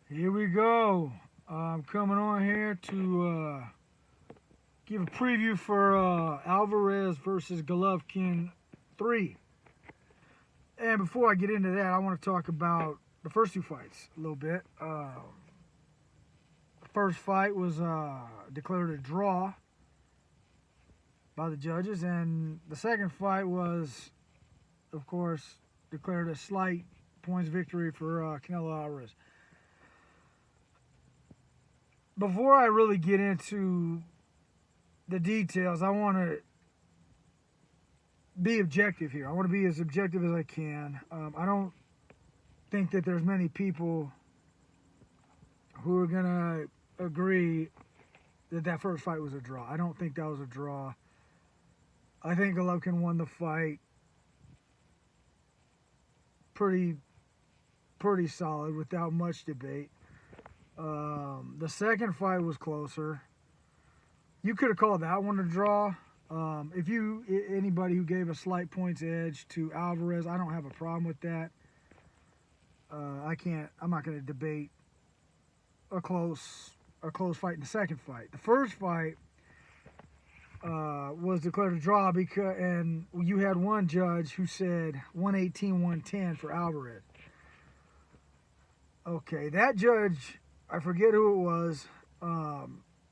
Here we go. I'm coming on here to give a preview for Alvarez versus Golovkin 3. And before I get into that, I want to talk about the first two fights a little bit. The first fight was declared a draw by the judges, and the second fight was, of course, declared a slight points victory for Canelo Alvarez. Before I really get into the details, I want to be objective here. I want to be as objective as I can. I don't think that there's many people who are going to agree that that first fight was a draw. I don't think that was a draw. I think Golovkin won the fight pretty solid without much debate. The second fight was closer. You could have called that one a draw. If anybody who gave a slight points edge to Alvarez, I don't have a problem with that. I'm not going to debate a close fight in the second fight. The first fight was declared a draw and you had one judge who said 118-110 for Alvarez. Okay, that judge, I forget who it was.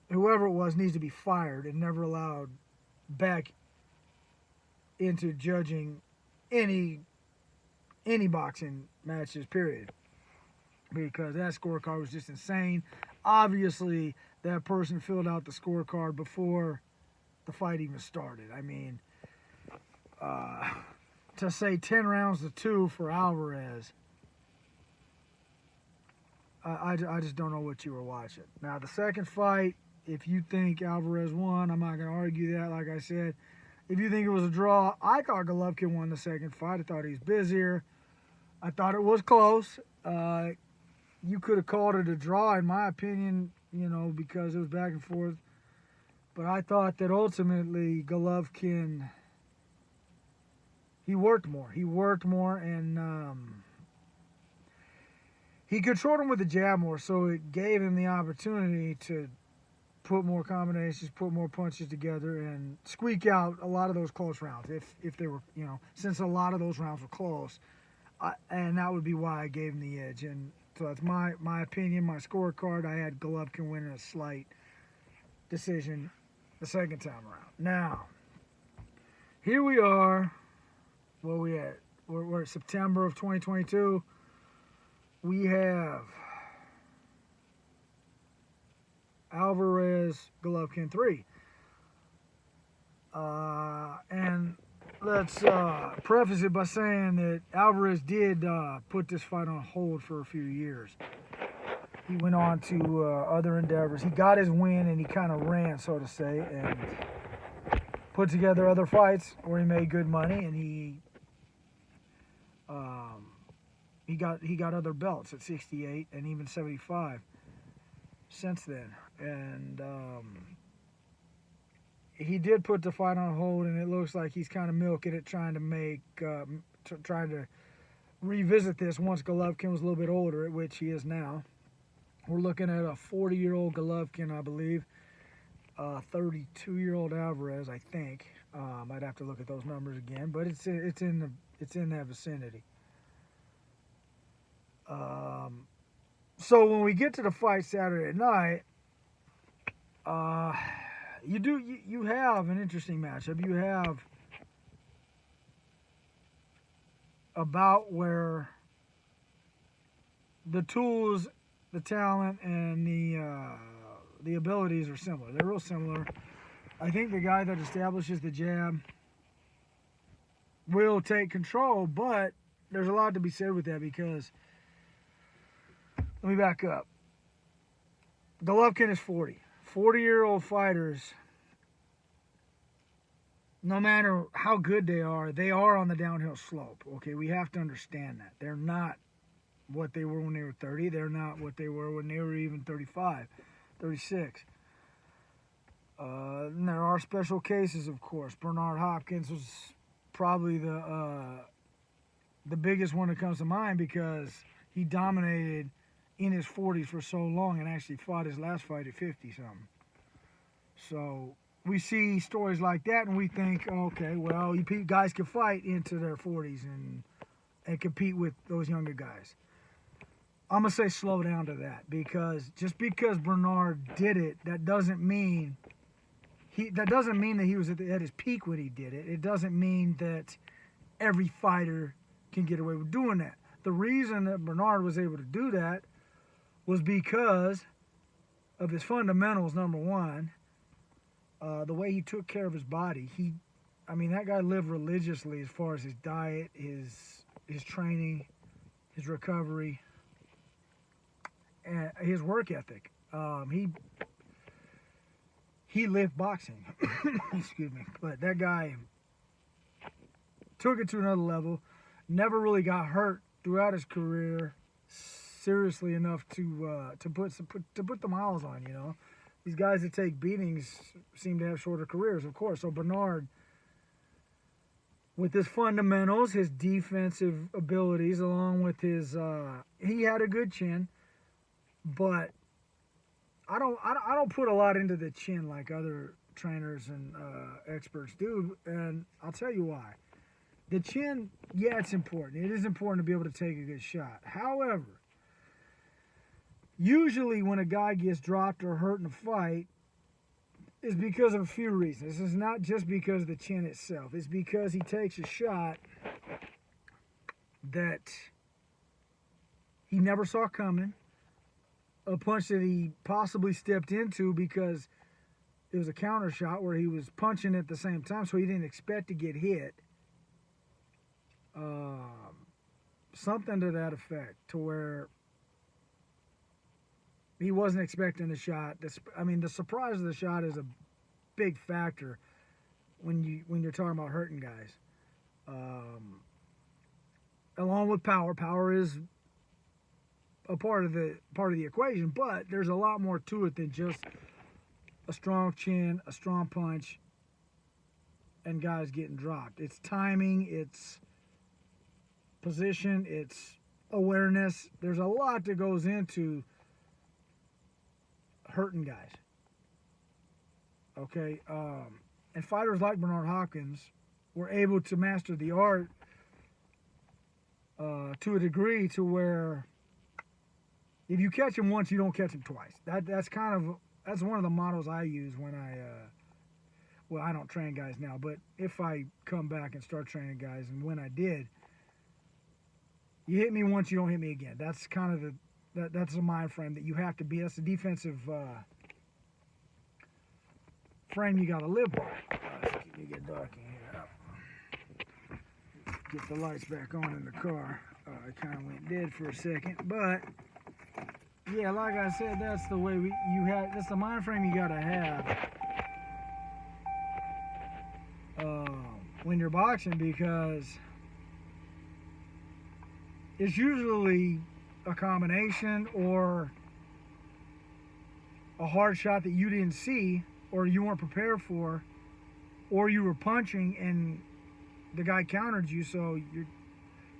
Whoever it was needs to be fired and never allowed back into judging any boxing matches, period. Because that scorecard was just insane. Obviously, that person filled out the scorecard before the fight even started. I mean, to say 10 rounds to 2 for Alvarez, I just don't know what you were watching. Now, the second fight, if you think Alvarez won, I'm not going to argue that, like I said. If you think it was a draw, I thought Golovkin won the second fight. I thought he was busier. I thought it was close. You could have called it a draw, in my opinion, because it was back and forth. But I thought that ultimately Golovkin, he worked more, and he controlled him with the jab more, so it gave him the opportunity to put more combinations, put more punches together, and squeak out a lot of those close rounds. If they were, since a lot of those rounds were close, and that would be why I gave him the edge. And so that's my opinion, my scorecard. I had Golovkin winning a slight decision the second time around. Now, here we are. Where we at? We're September of 2022. We have Alvarez Golovkin 3. And let's preface it by saying that Alvarez did put this fight on hold for a few years. He went on to other endeavors. He got his win and he kind of ran, so to say, and put together other fights where he made good money, and he got other belts at 68 and even 75 since then. And he did put the fight on hold, and it looks like he's kind of milking it, trying to revisit this once Golovkin was a little bit older, which he is now. We're looking at a 40-year-old Golovkin, I believe, 32-year-old Alvarez, I think. I'd have to look at those numbers again, but it's in that vicinity. So when we get to the fight Saturday night, you have an interesting matchup. You have about where the tools, the talent, and the abilities are similar. They're real similar. I think the guy that establishes the jab will take control, but there's a lot to be said with that because, let me back up. Golovkin is 40. 40-year-old fighters, no matter how good they are on the downhill slope. Okay, we have to understand that. They're not what they were when they were 30. They're not what they were when they were even 35, 36. And there are special cases, of course. Bernard Hopkins was probably the biggest one that comes to mind because he dominated in his 40s for so long and actually fought his last fight at 50 something. So we see stories like that and we think, okay, well, guys can fight into their 40s and compete with those younger guys. I'm gonna say slow down to that, because just because Bernard did it, that doesn't mean that he was at his peak when he did it. It doesn't mean that every fighter can get away with doing that. The reason that Bernard was able to do that was because of his fundamentals. Number one, the way he took care of his body. That guy lived religiously as far as his diet, his training, his recovery, and his work ethic. He lived boxing. Excuse me. But that guy took it to another level. Never really got hurt throughout his career seriously enough to put the miles on. You know, these guys that take beatings seem to have shorter careers, of course. So Bernard, with his fundamentals, his defensive abilities, along with his, he had a good chin, but I don't put a lot into the chin like other trainers and experts do, and I'll tell you why. The chin, yeah, it's important. It is important to be able to take a good shot. However, usually when a guy gets dropped or hurt in a fight, it's because of a few reasons. It's not just because of the chin itself. It's because he takes a shot that he never saw coming, a punch that he possibly stepped into because it was a counter shot where he was punching at the same time, so he didn't expect to get hit. Something to that effect, to where he wasn't expecting the shot. The surprise of the shot is a big factor when you're talking about hurting guys. Along with power. Power is a part of the equation, but there's a lot more to it than just a strong chin, a strong punch, and guys getting dropped. It's timing, it's position, it's awareness. There's a lot that goes into hurting guys. Okay, and fighters like Bernard Hopkins were able to master the art to a degree to where if you catch him once, you don't catch him twice. That's one of the models I use when I don't train guys now, but if I come back and start training guys, and when I did, you hit me once, you don't hit me again. That's kind of that's a mind frame that you have to be. That's a defensive frame you got to live by. It's getting to get dark in here. Get the lights back on in the car. It kind of went dead for a second, but yeah, like I said, that's the way that's the mind frame you got to have when you're boxing, because it's usually a combination or a hard shot that you didn't see or you weren't prepared for, or you were punching and the guy countered you, so you're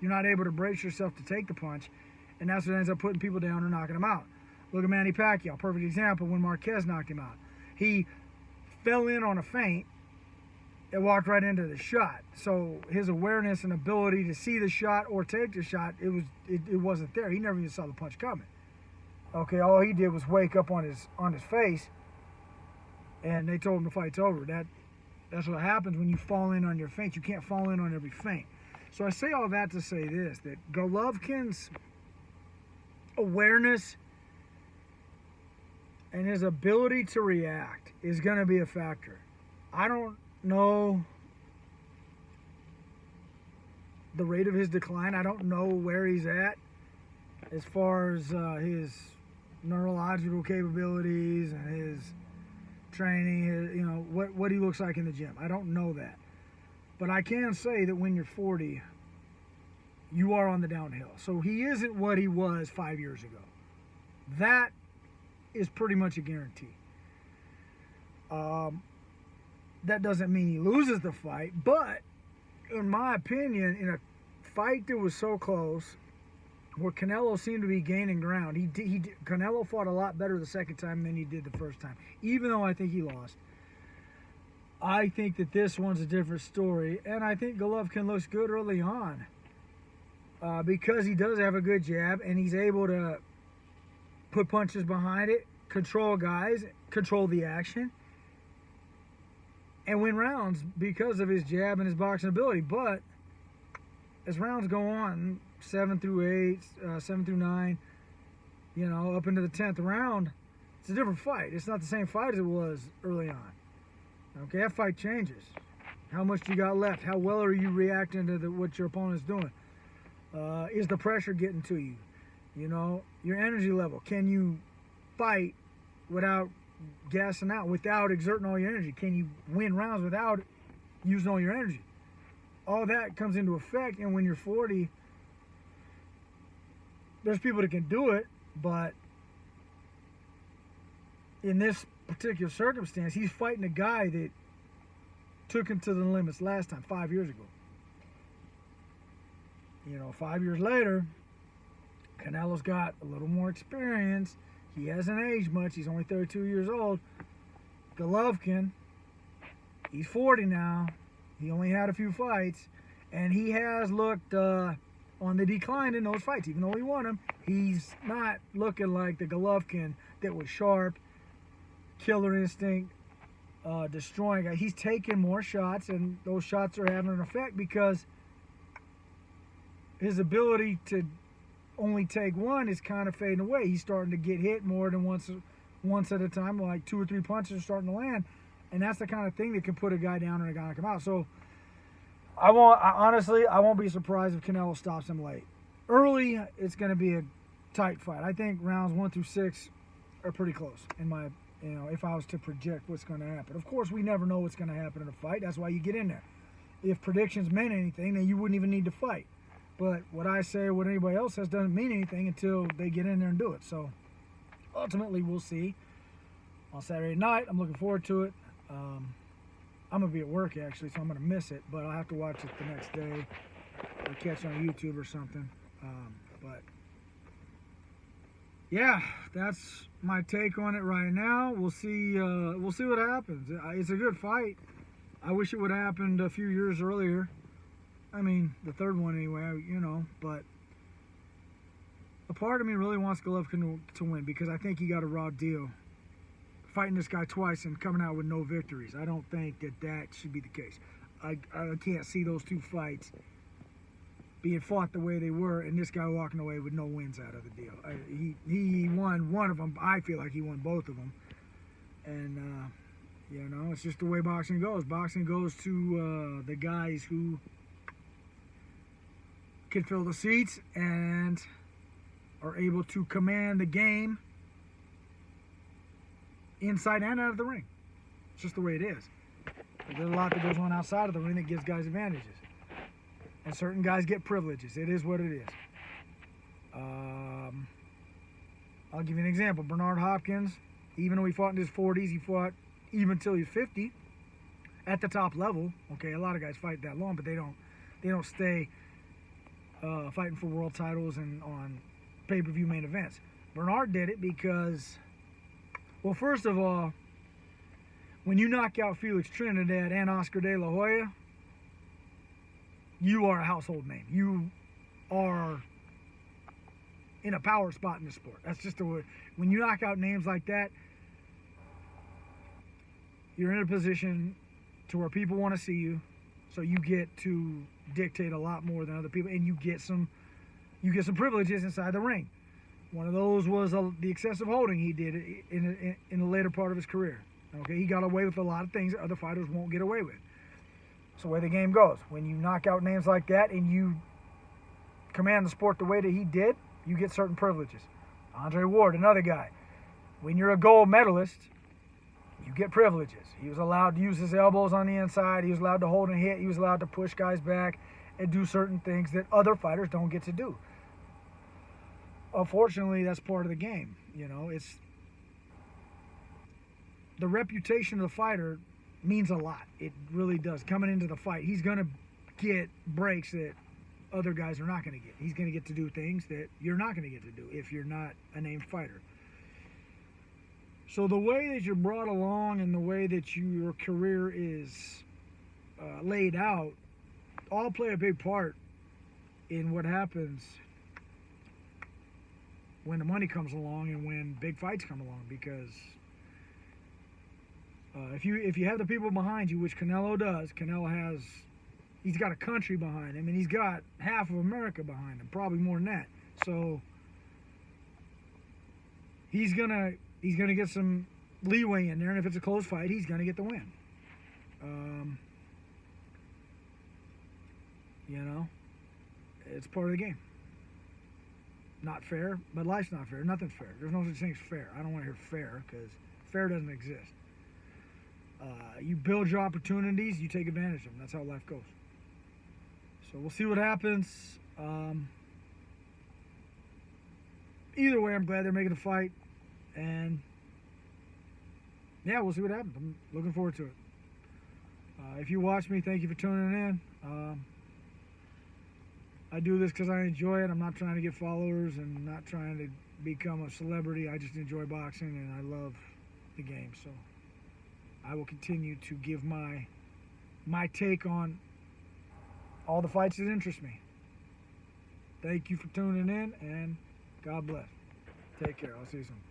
not able to brace yourself to take the punch, and that's what ends up putting people down or knocking them out. Look at Manny Pacquiao, perfect example. When Marquez knocked him out, he fell in on a feint and walked right into the shot. So his awareness and ability to see the shot or take the shot, it wasn't there. He never even saw the punch coming. Okay, all he did was wake up on his face, and they told him the fight's over. That's what happens when you fall in on your feint. You can't fall in on every feint. So I say all that to say this, that Golovkin's awareness and his ability to react is going to be a factor. I don't know the rate of his decline. I don't know where he's at as far as his neurological capabilities and his training, what he looks like in the gym. I don't know that. But I can say that when you're 40, you are on the downhill. So he isn't what he was 5 years ago. That is pretty much a guarantee. That doesn't mean he loses the fight, but in my opinion, in a fight that was so close, where Canelo seemed to be gaining ground. Canelo fought a lot better the second time than he did the first time, even though I think he lost. I think that this one's a different story, and I think Golovkin looks good early on because he does have a good jab, and he's able to put punches behind it, control guys, control the action, and win rounds because of his jab and his boxing ability. But as rounds go on, 7 through 8, 7 through 9, up into the 10th round, it's a different fight. It's not the same fight as it was early on. Okay, that fight changes. How much you got left? How well are you reacting to what your opponent's doing? Is the pressure getting to you? Your energy level. Can you fight without gassing out, without exerting all your energy? Can you win rounds without using all your energy? All that comes into effect, and when you're 40, there's people that can do it, but in this particular circumstance, he's fighting a guy that took him to the limits last time, 5 years ago. 5 years later, Canelo's got a little more experience. He hasn't aged much. He's only 32 years old. Golovkin, he's 40 now. He only had a few fights, and he has looked on the decline in those fights. Even though he won them, he's not looking like the Golovkin that was sharp, killer instinct, destroying guys. He's taking more shots, and those shots are having an effect because his ability to only take one is kind of fading away. He's starting to get hit more than once at a time, like 2 or 3 punches are starting to land, and that's the kind of thing that can put a guy down and a guy knock him out. So I won't be surprised if Canelo stops him late. Early, it's going to be a tight fight. I think rounds 1 through 6 are pretty close in my. If I was to project what's going to happen. Of course, we never know what's going to happen in a fight. That's why you get in there. If predictions meant anything, then you wouldn't even need to fight. But what I say or what anybody else says doesn't mean anything until they get in there and do it. So, ultimately, we'll see. On Saturday night, I'm looking forward to it. I'm going to be at work, actually, so I'm going to miss it. But I'll have to watch it the next day or catch it on YouTube or something. But yeah, that's my take on it right now. We'll see what happens. It's a good fight. I wish it would have happened a few years earlier. I mean, the third one anyway, but a part of me really wants Golovkin to win because I think he got a raw deal. Fighting this guy twice and coming out with no victories. I don't think that should be the case. I can't see those two fights being fought the way they were, and this guy walking away with no wins out of the deal. He won one of them. I feel like he won both of them. And, it's just the way boxing goes. Boxing goes to the guys who can fill the seats and are able to command the game inside and out of the ring. It's just the way it is. There's a lot that goes on outside of the ring that gives guys advantages. And certain guys get privileges. It is what it is. I'll give you an example. Bernard Hopkins, even though he fought in his 40s, he fought even until he's 50 at the top level. Okay, a lot of guys fight that long, but they don't stay fighting for world titles and on pay-per-view main events. Bernard did it because, well, first of all, when you knock out Felix Trinidad and Oscar De La Hoya, you are a household name. You are in a power spot in the sport. That's just the way. When you knock out names like that, you're in a position to where people want to see you, so you get to dictate a lot more than other people, and you get some privileges inside the ring. One of those was the excessive holding he did in the later part of his career. Okay, he got away with a lot of things that other fighters won't get away with. It's the way the game goes. When you knock out names like that and you command the sport the way that he did, you get certain privileges. Andre Ward, another guy. When you're a gold medalist, you get privileges. He was allowed to use his elbows on the inside. He was allowed to hold and hit. He was allowed to push guys back and do certain things that other fighters don't get to do. Unfortunately, that's part of the game. It's the reputation of the fighter means a lot. It really does. Coming into the fight, he's going to get breaks that other guys are not going to get. He's going to get to do things that you're not going to get to do if you're not a named fighter. So the way that you're brought along and the way that your career is laid out all play a big part in what happens when the money comes along and when big fights come along. Because if you have the people behind you, which Canelo does, he's got a country behind him, and he's got half of America behind him, probably more than that. So he's gonna get some leeway in there, and if it's a close fight, he's gonna get the win. You know, it's part of the game. Not fair, but life's not fair. Nothing's fair. There's no such thing as fair. I don't want to hear fair, because fair doesn't exist. You build your opportunities, you take advantage of them. That's how life goes. So we'll see what happens. Either way, I'm glad they're making a fight. And yeah, we'll see what happens. I'm looking forward to it. If you watch me, thank you for tuning in. I do this because I enjoy it. I'm not trying to get followers and not trying to become a celebrity. I just enjoy boxing and I love the game. So I will continue to give my take on all the fights that interest me. Thank you for tuning in, and God bless. Take care. I'll see you soon.